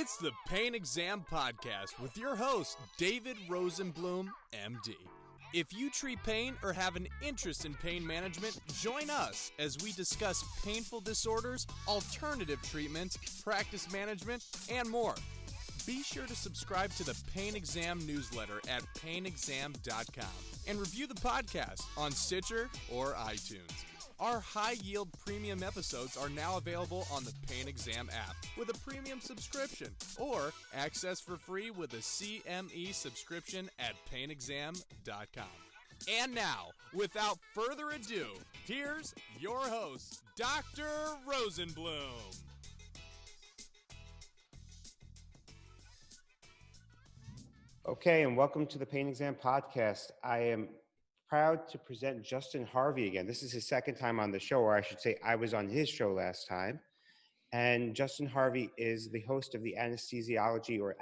It's the PainExam podcast with your host, David Rosenblum, MD. If you treat pain or have an interest in pain management, join us as we discuss painful disorders, alternative treatments, practice management, and more. Be sure to subscribe to the PainExam newsletter at PainExam.com and review the podcast on Stitcher or iTunes. Our high-yield premium episodes are now available on the PainExam app with a premium subscription or access for free with a CME subscription at PainExam.com. And now, without further ado, here's your host, Dr. Rosenblum. Okay, and welcome to the PainExam podcast. I am proud to present Justin Harvey again. This is his second time on the show, or I should say I was on his show last time. And Justin Harvey is the host of the Anesthesiology or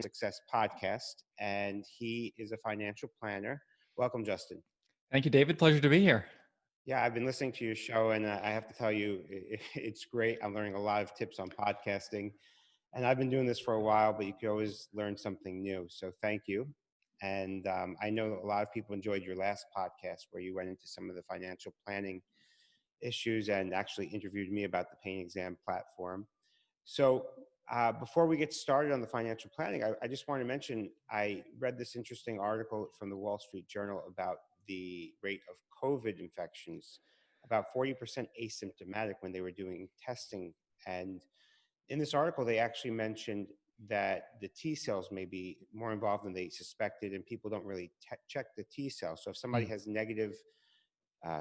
Success podcast, and he is a financial planner. Welcome, Justin. Thank you, David. Pleasure to be here. Yeah, I've been listening to your show, and I have to tell you, it's great. I'm learning a lot of tips on podcasting. And I've been doing this for a while, but you can always learn something new. So thank you. And I know a lot of people enjoyed your last podcast where you went into some of the financial planning issues and actually interviewed me about the PainExam platform. So before we get started on the financial planning, I just want to mention, I read this interesting article from the Wall Street Journal about the rate of COVID infections, about 40% asymptomatic when they were doing testing. And in this article, they actually mentioned that the T cells may be more involved than they suspected, and people don't really check the T cells. So if somebody has negative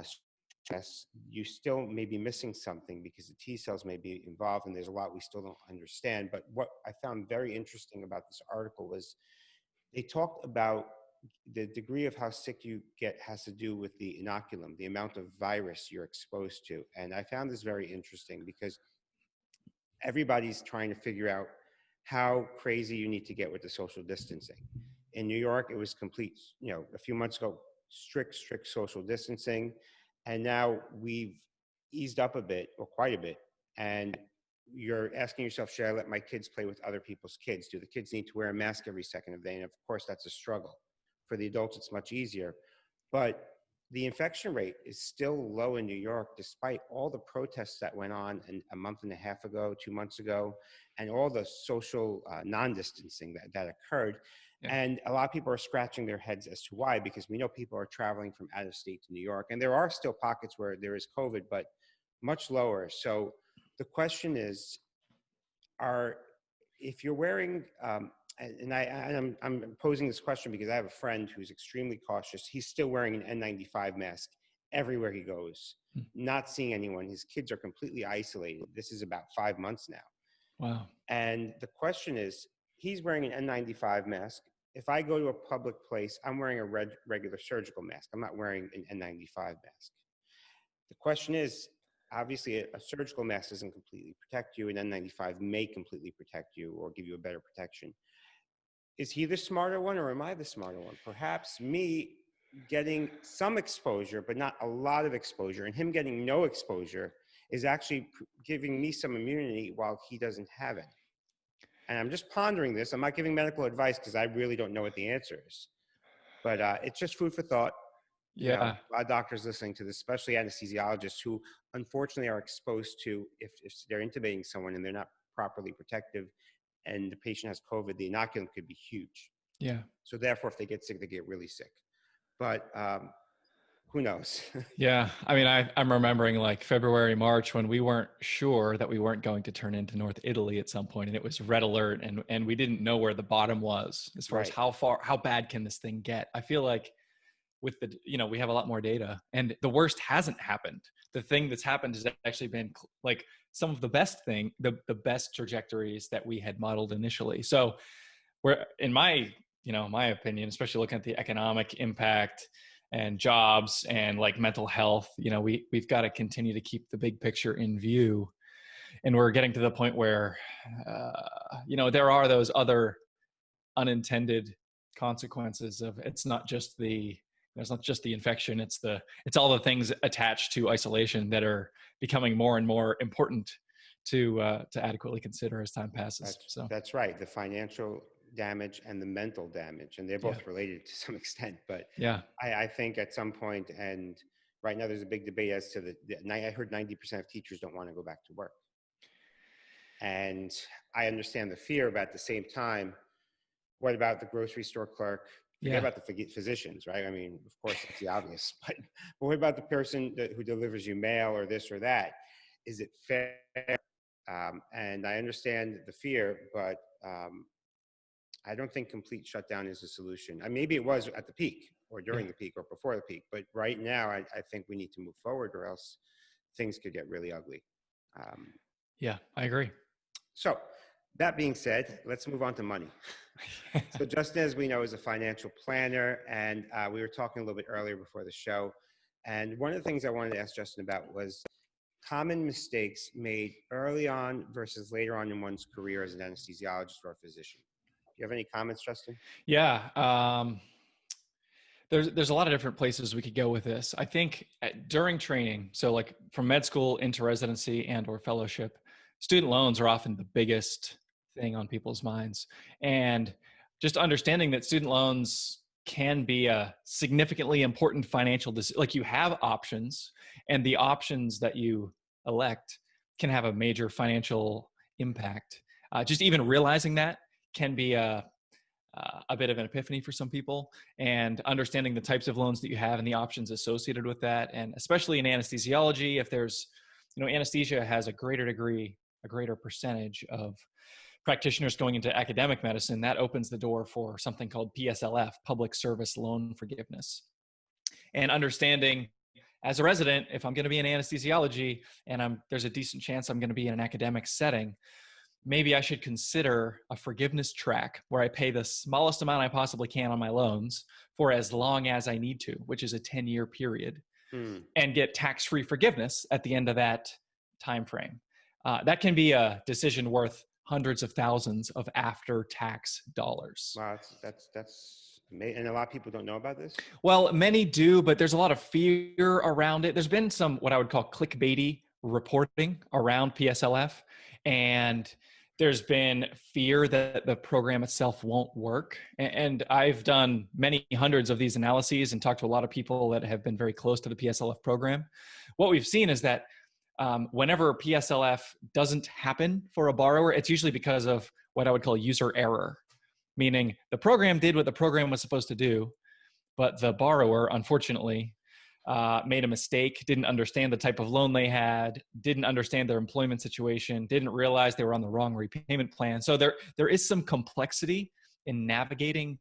stress, you still may be missing something because the T cells may be involved, and there's a lot we still don't understand. But what I found very interesting about this article was they talked about the degree of how sick you get has to do with the inoculum, the amount of virus you're exposed to. And I found this very interesting because everybody's trying to figure out how crazy you need to get with the social distancing. In New York, it was complete, a few months ago, strict social distancing. And now we've eased up a bit, or quite a bit. And you're asking yourself, should I let my kids play with other people's kids? Do the kids need to wear a mask every second of the day? And of course, that's a struggle. For the adults, it's much easier. But the infection rate is still low in New York, despite all the protests that went on a month and a half ago, 2 months ago, and all the social non-distancing that occurred. Yeah. And a lot of people are scratching their heads as to why, because we know people are traveling from out of state to New York. And there are still pockets where there is COVID, but much lower. So the question is, if you're wearing, I'm posing this question because I have a friend who's extremely cautious. He's still wearing an N95 mask everywhere he goes, not seeing anyone. His kids are completely isolated. This is about 5 months now. Wow. And the question is, he's wearing an N95 mask. If I go to a public place, I'm wearing a regular surgical mask. I'm not wearing an N95 mask. The question is, obviously, a surgical mask doesn't completely protect you. An N95 may completely protect you or give you a better protection. Is he the smarter one, or am I the smarter one? Perhaps me getting some exposure, but not a lot of exposure, and him getting no exposure is actually giving me some immunity while he doesn't have it. And I'm just pondering this. I'm not giving medical advice because I really don't know what the answer is. But it's just food for thought. Yeah. A lot of doctors listening to this, especially anesthesiologists who unfortunately are exposed to, if they're intubating someone and they're not properly protective and the patient has COVID, the inoculum could be huge. Yeah. So therefore, if they get sick, they get really sick. But who knows? Yeah. I mean, I'm remembering like February, March, when we weren't sure that we weren't going to turn into North Italy at some point, and it was red alert, and we didn't know where the bottom was as far as how bad can this thing get. I feel like with we have a lot more data, and the worst hasn't happened. The thing that's happened has actually been like some of the best best trajectories that we had modeled initially. So we're, in my opinion, especially looking at the economic impact and jobs and like mental health, we've got to continue to keep the big picture in view. And we're getting to the point where, there are those other unintended consequences of, it's not just the infection, it's all the things attached to isolation that are becoming more and more important to adequately consider as time passes. That's right. The financial damage and the mental damage, and they're both related to some extent. But I think at some point, and right now there's a big debate as to I heard 90% of teachers don't want to go back to work. And I understand the fear, but at the same time, what about the grocery store clerk? Forget about the physicians, right? I mean, of course, it's the obvious, but what about the person who delivers you mail or this or that? Is it fair? And I understand the fear, but I don't think complete shutdown is a solution. Maybe it was at the peak or during the peak or before the peak, but right now I think we need to move forward, or else things could get really ugly. Yeah, I agree. So that being said, let's move on to money. So Justin, as we know, is a financial planner, and we were talking a little bit earlier before the show. And one of the things I wanted to ask Justin about was common mistakes made early on versus later on in one's career as an anesthesiologist or a physician. Do you have any comments, Justin? Yeah. There's a lot of different places we could go with this. I think during training, so like from med school into residency and or fellowship, student loans are often the biggest thing on people's minds. And just understanding that student loans can be a significantly important financial decision. Like you have options, and the options that you elect can have a major financial impact. Just even realizing that can be a bit of an epiphany for some people, and understanding the types of loans that you have and the options associated with that. And especially in anesthesiology, if there's, anesthesia has a greater percentage of practitioners going into academic medicine, that opens the door for something called PSLF, Public Service Loan Forgiveness. And understanding as a resident, if I'm going to be in anesthesiology and there's a decent chance I'm going to be in an academic setting, maybe I should consider a forgiveness track where I pay the smallest amount I possibly can on my loans for as long as I need to, which is a 10-year period, and get tax-free forgiveness at the end of that time frame. That can be a decision worth hundreds of thousands of after-tax dollars. Wow, that's amazing. And a lot of people don't know about this? Well, many do, but there's a lot of fear around it. There's been some what I would call clickbaity reporting around PSLF, and there's been fear that the program itself won't work. And I've done many hundreds of these analyses and talked to a lot of people that have been very close to the PSLF program. What we've seen is that whenever PSLF doesn't happen for a borrower, it's usually because of what I would call user error, meaning the program did what the program was supposed to do, but the borrower, unfortunately, made a mistake, didn't understand the type of loan they had, didn't understand their employment situation, didn't realize they were on the wrong repayment plan. So there is some complexity in navigating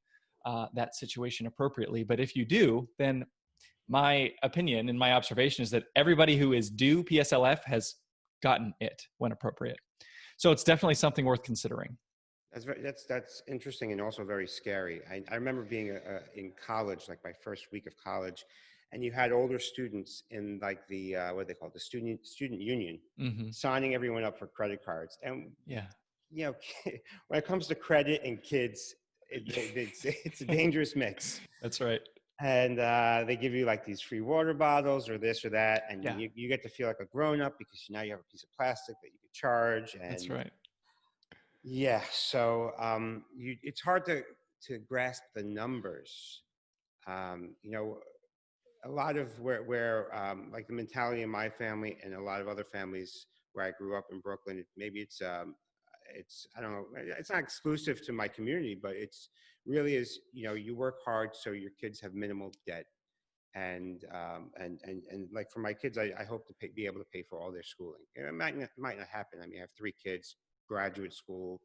that situation appropriately. But if you do, then my opinion and my observation is that everybody who is due PSLF has gotten it when appropriate. So it's definitely something worth considering. That's interesting and also very scary. I remember being in college, like my first week of college, and you had older students in like the what they call the student union, signing everyone up for credit cards. And when it comes to credit and kids, it's a dangerous mix. That's right. And they give you like these free water bottles or this or that, and you get to feel like a grown-up because now you have a piece of plastic that you could charge. And that's right. Yeah, so it's hard to grasp the numbers. A lot of where like the mentality in my family and a lot of other families where I grew up in Brooklyn, maybe it's I don't know, it's not exclusive to my community, but it's really is, you work hard so your kids have minimal debt. And like for my kids, I hope to be able to pay for all their schooling. It might not happen. I mean, I have 3 kids, graduate school,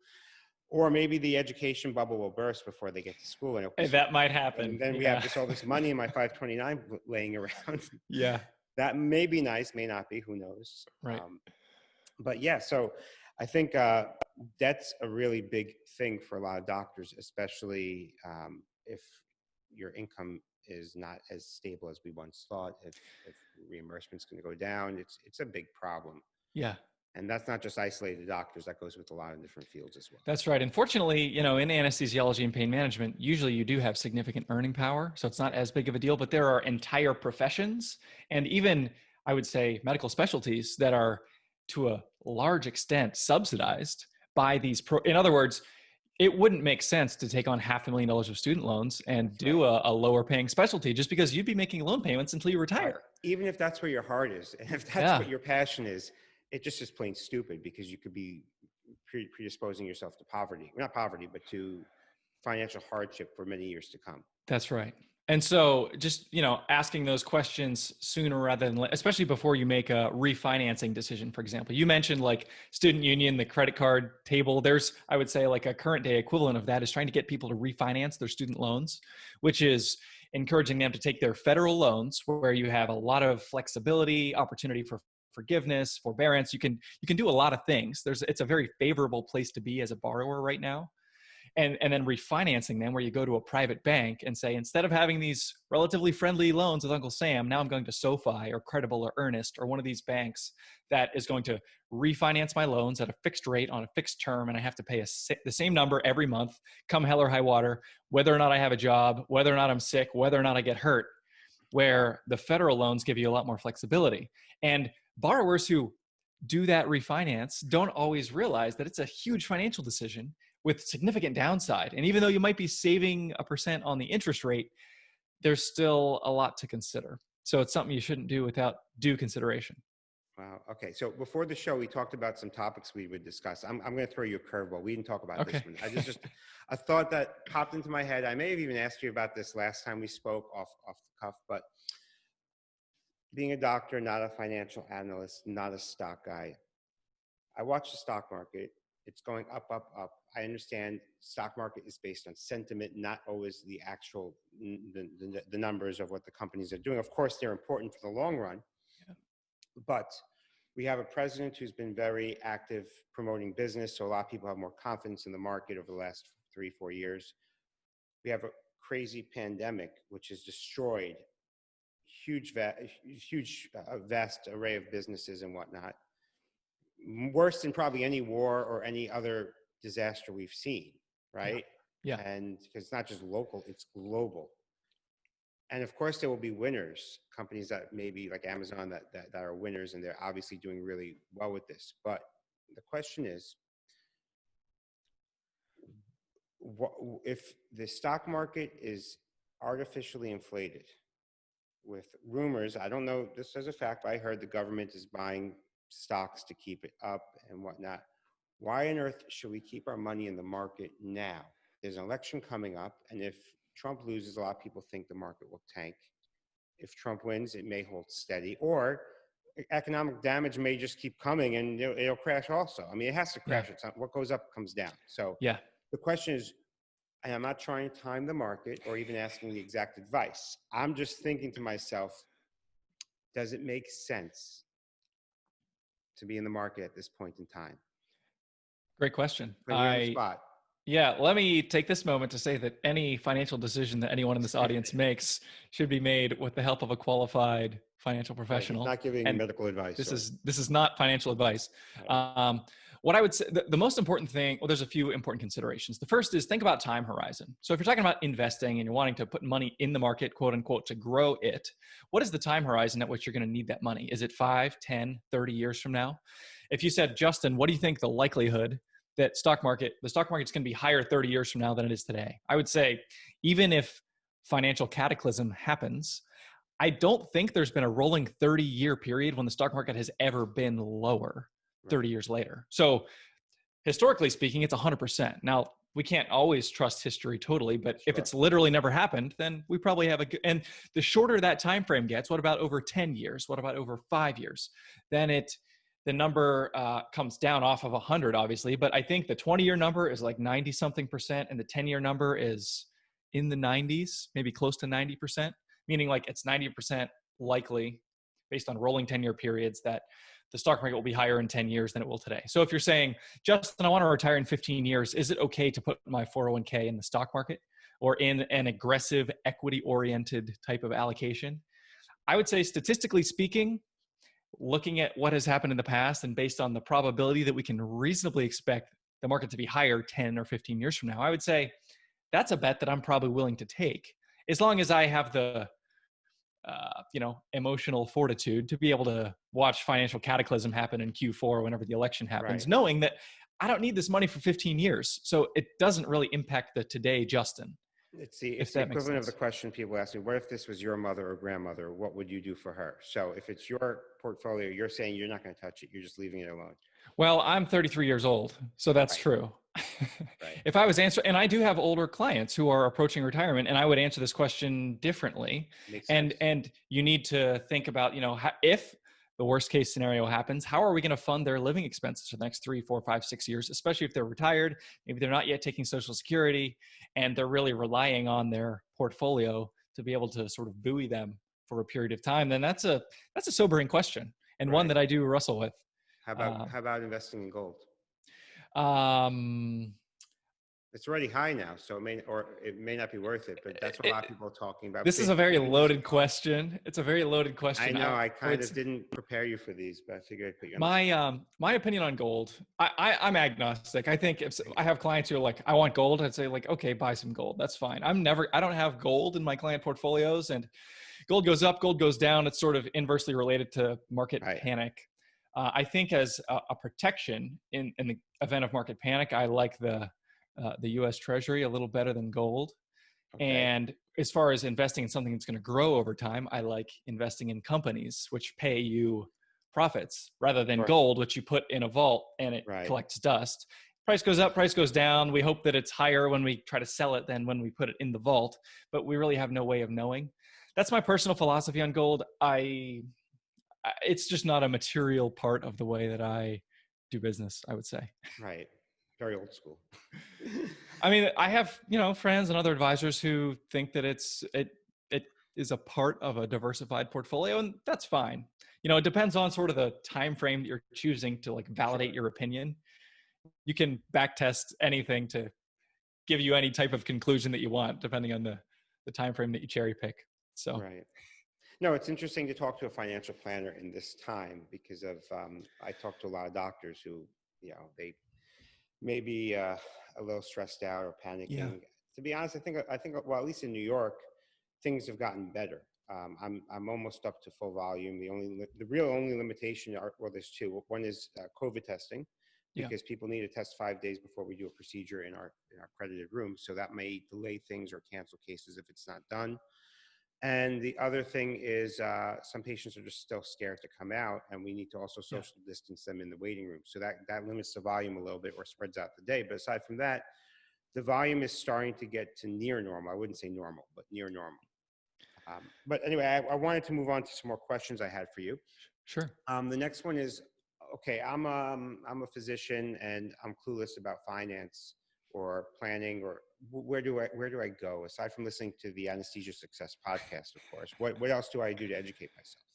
or maybe the education bubble will burst before they get to school. And that might happen. And then we have all this money in my 529 laying around. Yeah. That may be nice, may not be, who knows. Right. But yeah, so I think that's a really big thing for a lot of doctors, especially if your income is not as stable as we once thought. If reimbursement's going to go down, it's a big problem. Yeah. And that's not just isolated to doctors. That goes with a lot of different fields as well. That's right. Unfortunately, in anesthesiology and pain management, usually you do have significant earning power. So it's not as big of a deal, but there are entire professions and even, I would say, medical specialties that are to a large extent subsidized by these in other words, it wouldn't make sense to take on $500,000 of student loans and do a lower paying specialty just because you'd be making loan payments until you retire. Right. Even if that's where your heart is, and if that's what your passion is, it just is plain stupid because you could be predisposing yourself to poverty, not poverty, but to financial hardship for many years to come. That's right. And so just, asking those questions sooner rather than later, especially before you make a refinancing decision, for example. You mentioned like student union, the credit card table. There's, I would say, like a current day equivalent of that is trying to get people to refinance their student loans, which is encouraging them to take their federal loans where you have a lot of flexibility, opportunity for forgiveness, forbearance. You can do a lot of things. It's a very favorable place to be as a borrower right now. And then refinancing them where you go to a private bank and say, instead of having these relatively friendly loans with Uncle Sam, now I'm going to SoFi or Credible or Earnest or one of these banks that is going to refinance my loans at a fixed rate on a fixed term. And I have to pay the same number every month, come hell or high water, whether or not I have a job, whether or not I'm sick, whether or not I get hurt, where the federal loans give you a lot more flexibility. And borrowers who do that refinance don't always realize that it's a huge financial decision with significant downside. And even though you might be saving 1% on the interest rate, there's still a lot to consider. So it's something you shouldn't do without due consideration. Wow. Okay. So before the show, we talked about some topics we would discuss. I'm going to throw you a curveball. We didn't talk about this one. Just a thought that popped into my head. I may have even asked you about this last time we spoke off the cuff, but being a doctor, not a financial analyst, not a stock guy, I watch the stock market. It's going up, up, up. I understand stock market is based on sentiment, not always the actual, the numbers of what the companies are doing. Of course, they're important for the long run, but we have a president who's been very active promoting business. So a lot of people have more confidence in the market over the last 3-4 years. We have a crazy pandemic, which has destroyed vast array of businesses and whatnot. Worse than probably any war or any other disaster we've seen, right? Yeah. And because it's not just local, it's global. And of course, there will be winners, companies that maybe like Amazon that are winners, and they're obviously doing really well with this. But the question is, if the stock market is artificially inflated with rumors, I don't know this as a fact, but I heard the government is buying stocks to keep it up and whatnot. Why on earth should we keep our money in the market now? There's an election coming up, and if Trump loses, a lot of people think the market will tank. If Trump wins, it may hold steady, or economic damage may just keep coming and it'll crash also. I mean, it has to crash. It's not, what goes up comes down. So the question is, and I'm not trying to time the market or even asking the exact advice. I'm just thinking to myself, does it make sense to be in the market at this point in time? Great question. Yeah, let me take this moment to say that any financial decision that anyone in this audience makes should be made with the help of a qualified financial professional. Not giving medical advice. This is not financial advice. What I would say, the most important thing, well, there's a few important considerations. The first is think about time horizon. So if you're talking about investing and you're wanting to put money in the market, quote unquote, to grow it, what is the time horizon at which you're going to need that money? Is it 5, 10, 30 years from now? If you said, Justin, what do you think the likelihood that the stock market's going to be higher 30 years from now than it is today? I would say, even if financial cataclysm happens, I don't think there's been a rolling 30-year period when the stock market has ever been lower 30 years later. So historically speaking, it's 100%. Now, we can't always trust history totally, but if it's literally never happened, then we probably have and the shorter that time frame gets, what about over 10 years? What about over 5 years? Then the number comes down off of 100, obviously, but I think the 20-year number is like 90-something%, and the 10-year number is in the 90s, maybe close to 90%, meaning like it's 90% likely based on rolling 10-year periods that the stock market will be higher in 10 years than it will today. So if you're saying, Justin, I want to retire in 15 years, is it okay to put my 401k in the stock market or in an aggressive equity-oriented type of allocation? I would say, statistically speaking, looking at what has happened in the past and based on the probability that we can reasonably expect the market to be higher 10 or 15 years from now, I would say that's a bet that I'm probably willing to take, as long as I have the emotional fortitude to be able to watch financial cataclysm happen in Q4 whenever the election happens, Right. knowing that I don't need this money for 15 years. So it doesn't really impact the today Justin. It's the if that makes equivalent of sense. the question people ask me, what if this was your mother or grandmother? What would you do for her? So if it's your portfolio, you're saying you're not going to touch it. You're just leaving it alone. Well, I'm 33 years old, so that's Right. true. Right. If I was answering, and I do have older clients who are approaching retirement, and I would answer this question differently. Makes And sense. and you need to think about, if the worst case scenario happens, how are we going to fund their living expenses for the next 3, 4, 5, 6 years, especially if they're retired, maybe they're not yet taking Social Security, and they're really relying on their portfolio to be able to sort of buoy them for a period of time. Then that's a sobering question, and one Right. that I do wrestle with. How about investing in gold? Um, It's already high now, so it may not be worth it, but that's what a lot of people are talking about. This is a very Bitcoin. loaded question. It's a very loaded question. I know. I kind of didn't prepare you for these, but I figured I'd put you on. My opinion on gold. I'm agnostic. I think if I have clients who are like, I want gold, I'd say like, okay, buy some gold. That's fine. I don't have gold in my client portfolios, and gold goes up, gold goes down. It's sort of inversely related to market panic. I think as a protection in the event of market panic, I like the U.S. Treasury a little better than gold. Okay. And as far as investing in something that's going to grow over time, I like investing in companies which pay you profits rather than gold, which you put in a vault and it collects dust. Price goes up, price goes down. We hope that it's higher when we try to sell it than when we put it in the vault, but we really have no way of knowing. That's my personal philosophy on gold. It's just not a material part of the way that I do business, I would say. Right. Very old school. I mean, I have, friends and other advisors who think that it is a part of a diversified portfolio, and that's fine. It depends on sort of the time frame that you're choosing to like validate your opinion. You can back test anything to give you any type of conclusion that you want, depending on the time frame that you cherry pick. So right. No, it's interesting to talk to a financial planner in this time because of I talk to a lot of doctors who, they may be a little stressed out or panicking. Yeah. To be honest, I think well, at least in New York, things have gotten better. I'm almost up to full volume. The real only limitation there's two. One is COVID testing, because people need to test 5 days before we do a procedure in our accredited room. So that may delay things or cancel cases if it's not done. And the other thing is some patients are just still scared to come out, and we need to also social distance them in the waiting room. So that limits the volume a little bit or spreads out the day. But aside from that, the volume is starting to get to near normal. I wouldn't say normal, but near normal. But anyway, I wanted to move on to some more questions I had for you. Sure. The next one is, okay, I'm a physician and I'm clueless about finance or planning, or where do I go aside from listening to the Anesthesia Success podcast, of course? What else do I do to educate myself?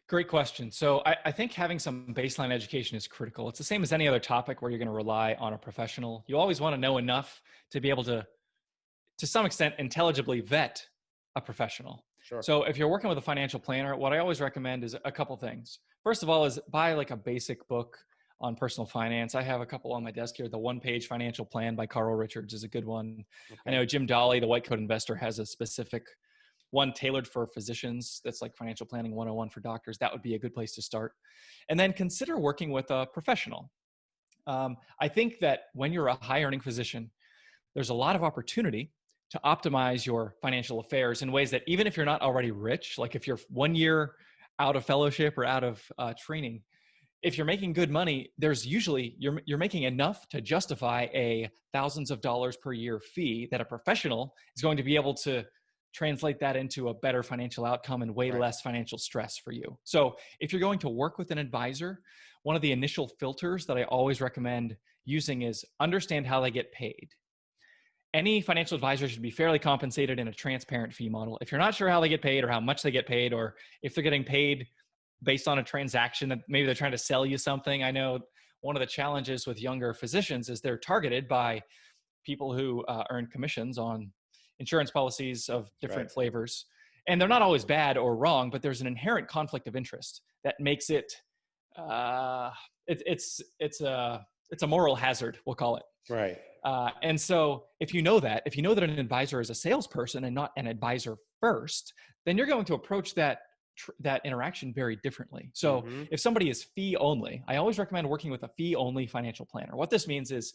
Great question. So I think having some baseline education is critical. It's the same as any other topic where you're going to rely on a professional. You always want to know enough to be able to some extent, intelligibly vet a professional. Sure. So if you're working with a financial planner, what I always recommend is a couple things. First of all is buy like a basic book on personal finance. I have a couple on my desk here. The One-Page Financial Plan by Carl Richards is a good one. Okay. I know Jim Dolly, the White Coat Investor, has a specific one tailored for physicians. That's like Financial Planning 101 for doctors. That would be a good place to start. And then consider working with a professional. I think that when you're a high-earning physician, there's a lot of opportunity to optimize your financial affairs in ways that even if you're not already rich, like if you're 1 year out of fellowship or out of training, if you're making good money, there's usually you're making enough to justify a thousands of dollars per year fee that a professional is going to be able to translate that into a better financial outcome and way less financial stress for you. So if you're going to work with an advisor, one of the initial filters that I always recommend using is understand how they get paid. Any financial advisor should be fairly compensated in a transparent fee model. If you're not sure how they get paid or how much they get paid, or if they're getting paid based on a transaction that maybe they're trying to sell you something. I know one of the challenges with younger physicians is they're targeted by people who earn commissions on insurance policies of different flavors. And they're not always bad or wrong, but there's an inherent conflict of interest that makes it, it's a moral hazard, we'll call it. Right. And so if you know that an advisor is a salesperson and not an advisor first, then you're going to approach that interaction very differently. So if somebody is fee only, I always recommend working with a fee only financial planner. What this means is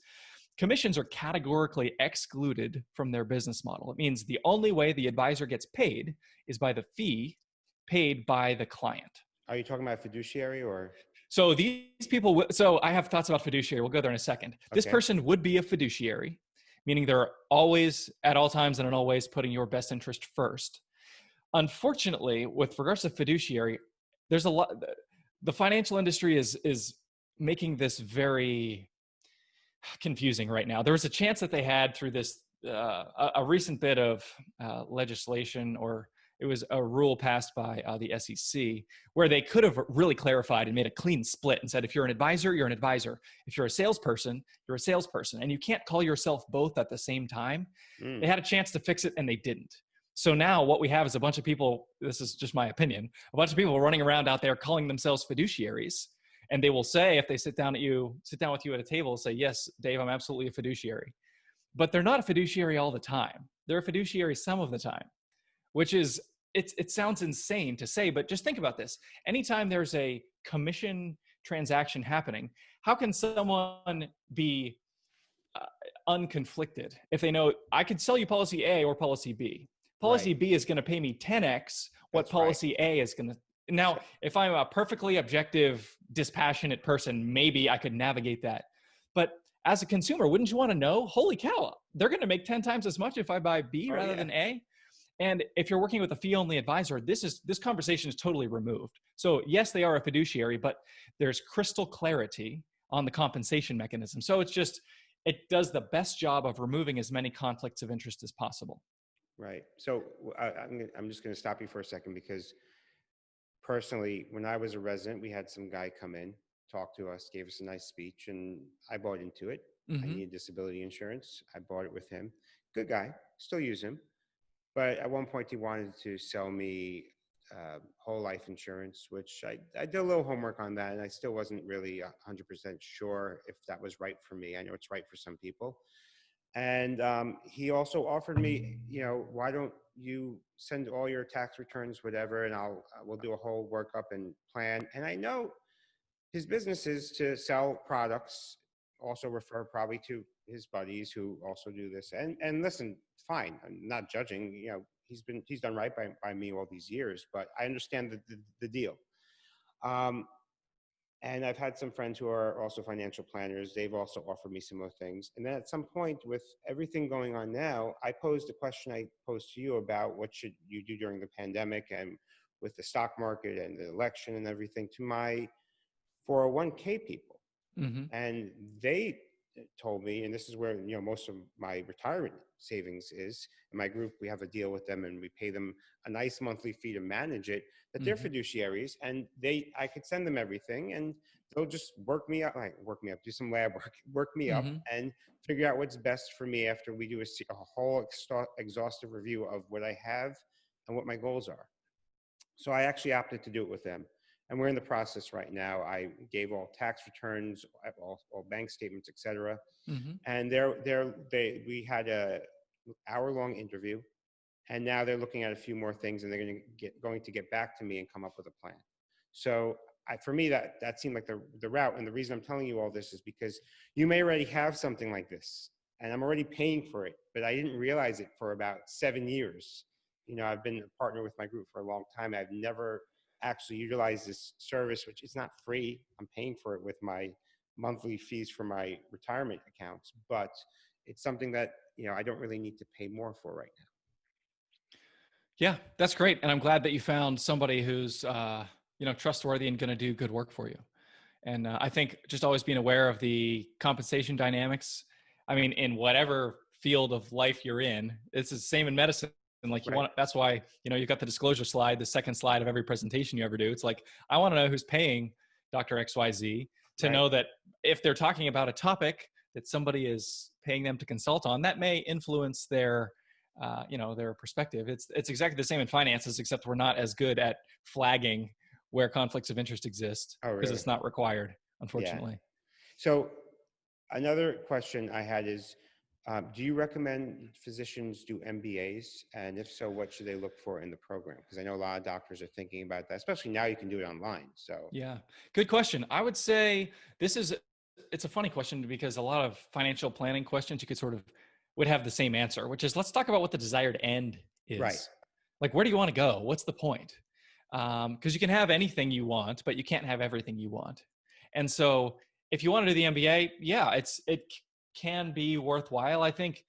commissions are categorically excluded from their business model. It means the only way the advisor gets paid is by the fee paid by the client. Are you talking about fiduciary or? So these people, so I have thoughts about fiduciary. We'll go there in a second. This Okay. person would be a fiduciary, meaning they're always, at all times and in all ways, putting your best interest first. Unfortunately, with regards to fiduciary, there's a lot, the financial industry is making this very confusing right now. There was a chance that they had through this, a recent bit of legislation, or it was a rule passed by the SEC, where they could have really clarified and made a clean split and said, if you're an advisor, you're an advisor. If you're a salesperson, you're a salesperson. And you can't call yourself both at the same time. They had a chance to fix it and they didn't. So now what we have is a bunch of people, this is just my opinion, a bunch of people running around out there calling themselves fiduciaries. And they will say, if they sit down with you at a table, say, yes, Dave, I'm absolutely a fiduciary. But they're not a fiduciary all the time. They're a fiduciary some of the time, which is, it sounds insane to say, but just think about this. Anytime there's a commission transaction happening, how can someone be unconflicted if they know I could sell you policy A or policy B? Policy B is going to pay me 10x what policy A is going to. Now, if I'm a perfectly objective, dispassionate person, maybe I could navigate that. But as a consumer, wouldn't you want to know, holy cow, they're going to make 10 times as much if I buy B rather than A? And if you're working with a fee-only advisor, this conversation is totally removed. So yes, they are a fiduciary, but there's crystal clarity on the compensation mechanism. So it does the best job of removing as many conflicts of interest as possible. Right. So I'm just going to stop you for a second, because personally, when I was a resident, we had some guy come in, talk to us, gave us a nice speech, and I bought into it. I needed disability insurance. I bought it with him. Good guy. Still use him. But at one point, he wanted to sell me whole life insurance, which I did a little homework on that, and I still wasn't really 100% sure if that was right for me. I know it's right for some people. And he also offered me, why don't you send all your tax returns, whatever, and we'll do a whole workup and plan. And I know his business is to sell products, also refer probably to his buddies who also do this. And listen, fine, I'm not judging. He's done right by me all these years, but I understand the deal. And I've had some friends who are also financial planners. They've also offered me similar things. And then at some point, with everything going on now, I posed a question I posed to you about what should you do during the pandemic and with the stock market and the election and everything to my 401k people. And they told me, and this is where most of my retirement savings is. In my group, we have a deal with them, and we pay them a nice monthly fee to manage it. That they're fiduciaries, and I could send them everything, and they'll just work me up, do some lab work, work me up, and figure out what's best for me after we do a whole exhaustive review of what I have and what my goals are. So I actually opted to do it with them. And we're in the process right now. I gave all tax returns, all bank statements, et cetera. And we had a hour-long interview, and now they're looking at a few more things, and they're going to get back to me and come up with a plan. So for me, that seemed like the route. And the reason I'm telling you all this is because you may already have something like this, and I'm already paying for it, but I didn't realize it for about 7 years. I've been a partner with my group for a long time. I've never actually utilize this service, which is not free. I'm paying for it with my monthly fees for my retirement accounts, but it's something that, I don't really need to pay more for right now. Yeah, that's great. And I'm glad that you found somebody who's, trustworthy and going to do good work for you. And I think just always being aware of the compensation dynamics. I mean, in whatever field of life you're in, it's the same in medicine. And that's why, you've got the disclosure slide, the second slide of every presentation you ever do. It's like, I want to know who's paying Dr. XYZ to know that if they're talking about a topic that somebody is paying them to consult on, that may influence their perspective. It's exactly the same in finances, except we're not as good at flagging where conflicts of interest exist because it's not required, unfortunately. Yeah. So another question I had is, Do you recommend physicians do MBAs? And if so, what should they look for in the program? Because I know a lot of doctors are thinking about that, especially now you can do it online. So Yeah, good question. I would say it's a funny question because a lot of financial planning questions you could sort of would have the same answer, which is let's talk about what the desired end right, is. Like, where do you want to go? What's the point? Because you can have anything you want, but you can't have everything you want. And so if you want to do the MBA, yeah, it can be worthwhile. I think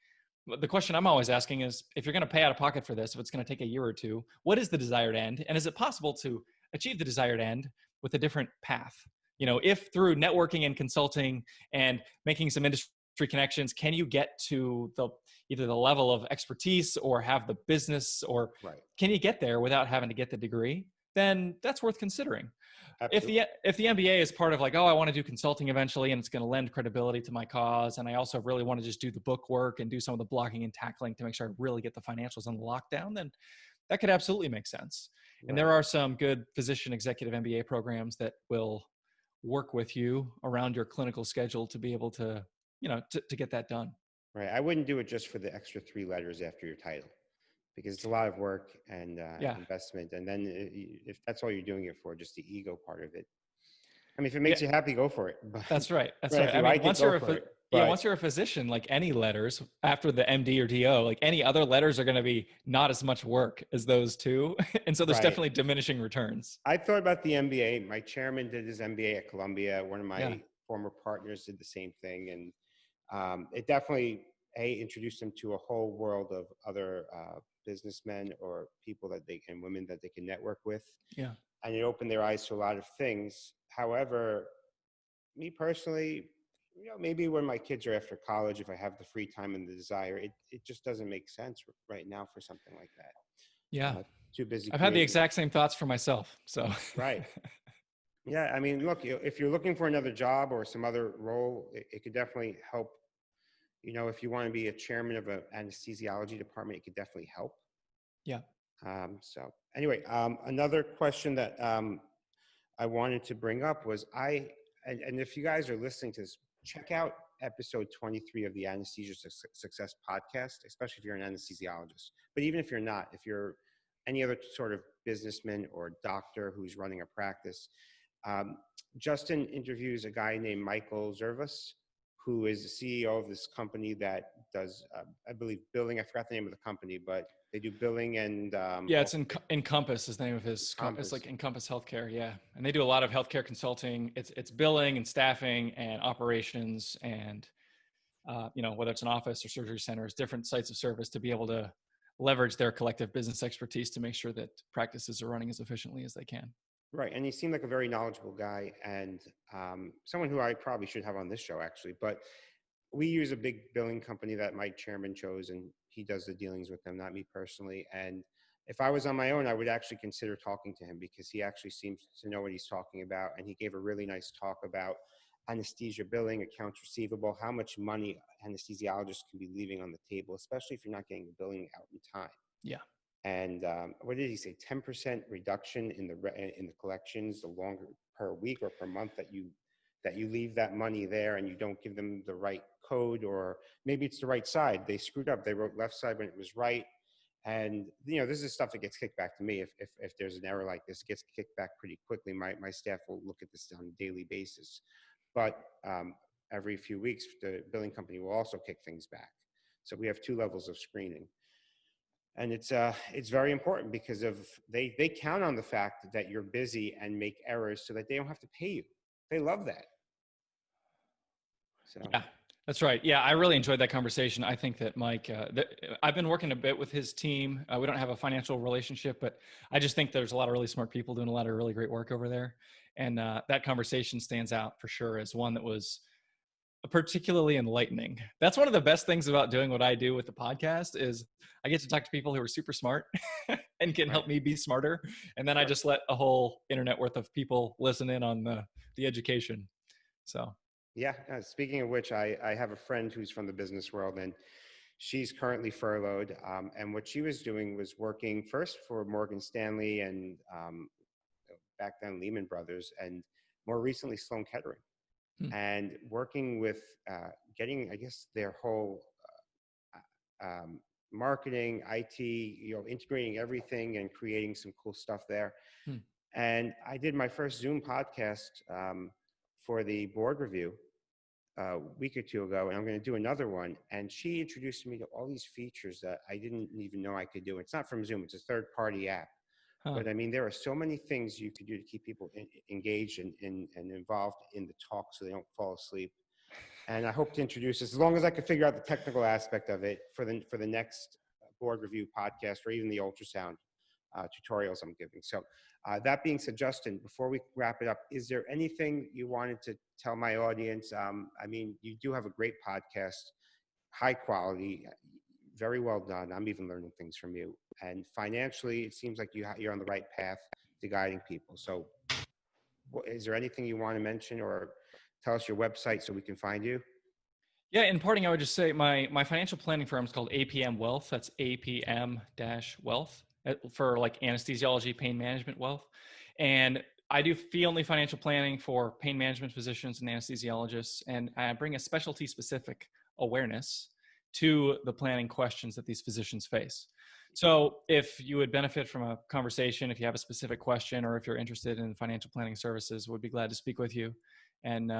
the question I'm always asking is if you're going to pay out of pocket for this, if it's going to take a year or two, what is the desired end? And is it possible to achieve the desired end with a different path? You know, if through networking and consulting and making some industry connections, can you get to either the level of expertise or have the business, or right. can you get there without having to get the degree? Then that's worth considering. Absolutely. If the MBA is part of like, oh, I want to do consulting eventually and it's going to lend credibility to my cause, and I also really want to just do the book work and do some of the blocking and tackling to make sure I really get the financials on the lockdown, then that could absolutely make sense. And Right. there are some good physician executive MBA programs that will work with you around your clinical schedule to be able to, to get that done. Right. I wouldn't do it just for the extra 3 letters after your title, because it's a lot of work and Yeah. investment. And then if that's all you're doing it for, just the ego part of it. I mean, if it Yeah, makes you happy, go for it. But, that's right. That's right, right. if you I mean, like it, go for it. But, once you're a physician, like any letters after the MD or DO, like any other letters are going to be not as much work as those two. And so there's right. definitely diminishing returns. I thought about the MBA. My chairman did his MBA at Columbia. One of my Yeah. former partners did the same thing. And it definitely, introduced him to a whole world of other businessmen or people and women that they can network with. Yeah. And it opened their eyes to a lot of things. However, me personally, maybe when my kids are after college, if I have the free time and the desire, it just doesn't make sense right now for something like that. Yeah. Too busy I've had the creating. exact same thoughts for myself. So Right. Yeah. I mean, look, if you're looking for another job or some other role, it could definitely help. If you want to be a chairman of an anesthesiology department, it could definitely help. yeah. So anyway, another question that I wanted to bring up was and if you guys are listening to this, check out episode 23 of the Anesthesia Success podcast, especially if you're an anesthesiologist. But even if you're not, if you're any other sort of businessman or doctor who's running a practice, Justin interviews a guy named Michael Zervas, who is the CEO of this company that does, I believe, billing. I forgot the name of the company, but they do billing and Yeah, it's Encompass is the name of his. It's like Encompass Healthcare. Yeah, and they do a lot of healthcare consulting. It's billing and staffing and operations and whether it's an office or surgery centers, different sites of service to be able to leverage their collective business expertise to make sure that practices are running as efficiently as they can. Right. And he seemed like a very knowledgeable guy and someone who I probably should have on this show, actually. But we use a big billing company that my chairman chose, and he does the dealings with them, not me personally. And if I was on my own, I would actually consider talking to him because he actually seems to know what he's talking about. And he gave a really nice talk about anesthesia billing, accounts receivable, how much money anesthesiologists can be leaving on the table, especially if you're not getting the billing out in time. Yeah. And what did he say? 10% reduction in the collections, the longer per week or per month that you leave that money there and you don't give them the right code, or maybe it's the right side. They screwed up. They wrote left side when it was right. And this is stuff that gets kicked back to me. If there's an error like this, it gets kicked back pretty quickly. My staff will look at this on a daily basis. But every few weeks, the billing company will also kick things back. So we have 2 levels of screening. And it's very important because they count on the fact that you're busy and make errors so that they don't have to pay you. They love that. So yeah, that's right. Yeah, I really enjoyed that conversation. I think that Mike, I've been working a bit with his team. We don't have a financial relationship, but I just think there's a lot of really smart people doing a lot of really great work over there. And that conversation stands out for sure as one that was particularly enlightening. That's one of the best things about doing what I do with the podcast is I get to talk to people who are super smart and can help me be smarter. And then I just let a whole internet worth of people listen in on the education. So, yeah. Speaking of which, I have a friend who's from the business world, and she's currently furloughed. And what she was doing was working first for Morgan Stanley and back then Lehman Brothers, and more recently Sloan Kettering. And working with getting, I guess, their whole marketing, IT, integrating everything and creating some cool stuff there. Hmm. And I did my first Zoom podcast for the board review a week or two ago, and I'm going to do another one. And she introduced me to all these features that I didn't even know I could do. It's not from Zoom; it's a third-party app. Huh. But I mean, there are so many things you could do to keep people engaged and involved in the talk, so they don't fall asleep. And I hope to introduce this, as long as I can figure out the technical aspect of it, for the next board review podcast, or even the ultrasound tutorials I'm giving. So that being said, Justin, before we wrap it up, is there anything you wanted to tell my audience? I mean, you do have a great podcast, high quality, very well done. I'm even learning things from you. And financially, it seems like you're on the right path to guiding people. So is there anything you want to mention, or tell us your website so we can find you? Yeah, in parting, I would just say my financial planning firm is called APM Wealth. That's APM-Wealth for like anesthesiology, pain management wealth. And I do fee-only financial planning for pain management physicians and anesthesiologists. And I bring a specialty-specific awareness to the planning questions that these physicians face. So if you would benefit from a conversation, if you have a specific question, or if you're interested in financial planning services, we'd be glad to speak with you and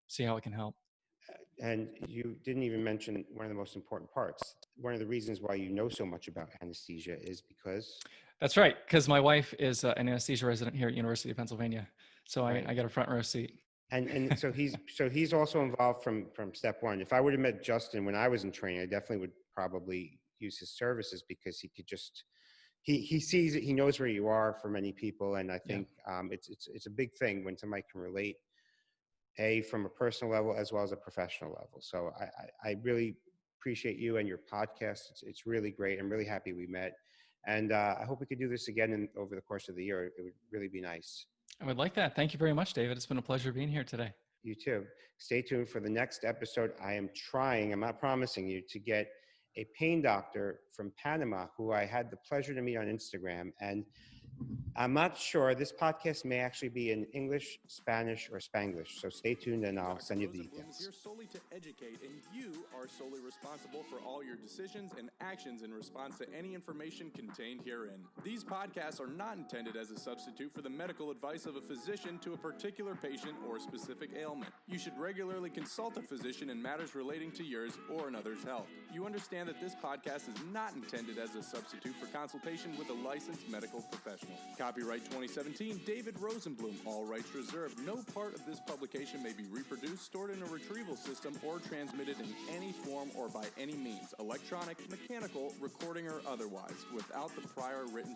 see how it can help. And you didn't even mention one of the most important parts. One of the reasons why you know so much about anesthesia is because... That's right, because my wife is an anesthesia resident here at University of Pennsylvania. So Right. I got a front row seat. And so he's also involved from step one. If I would have met Justin when I was in training, I definitely would probably use his services, because he could just, he sees it, he knows where you are for many people. And I think it's a big thing when somebody can relate, from a personal level as well as a professional level. So I really appreciate you and your podcast. It's really great. I'm really happy we met. And I hope we could do this again over the course of the year. It would really be nice. I would like that. Thank you very much, David. It's been a pleasure being here today. You too. Stay tuned for the next episode. I'm not promising you, to get a pain doctor from Panama who I had the pleasure to meet on Instagram. And I'm not sure, this podcast may actually be in English, Spanish, or Spanglish. So stay tuned and I'll send you the details. Is here solely to educate, and you are solely responsible for all your decisions and actions in response to any information contained herein. These podcasts are not intended as a substitute for the medical advice of a physician to a particular patient or specific ailment. You should regularly consult a physician in matters relating to yours or another's health. You understand that this podcast is not intended as a substitute for consultation with a licensed medical professional. Copyright 2017, David Rosenblum. All rights reserved. No part of this publication may be reproduced, stored in a retrieval system, or transmitted in any form or by any means, electronic, mechanical, recording, or otherwise, without the prior written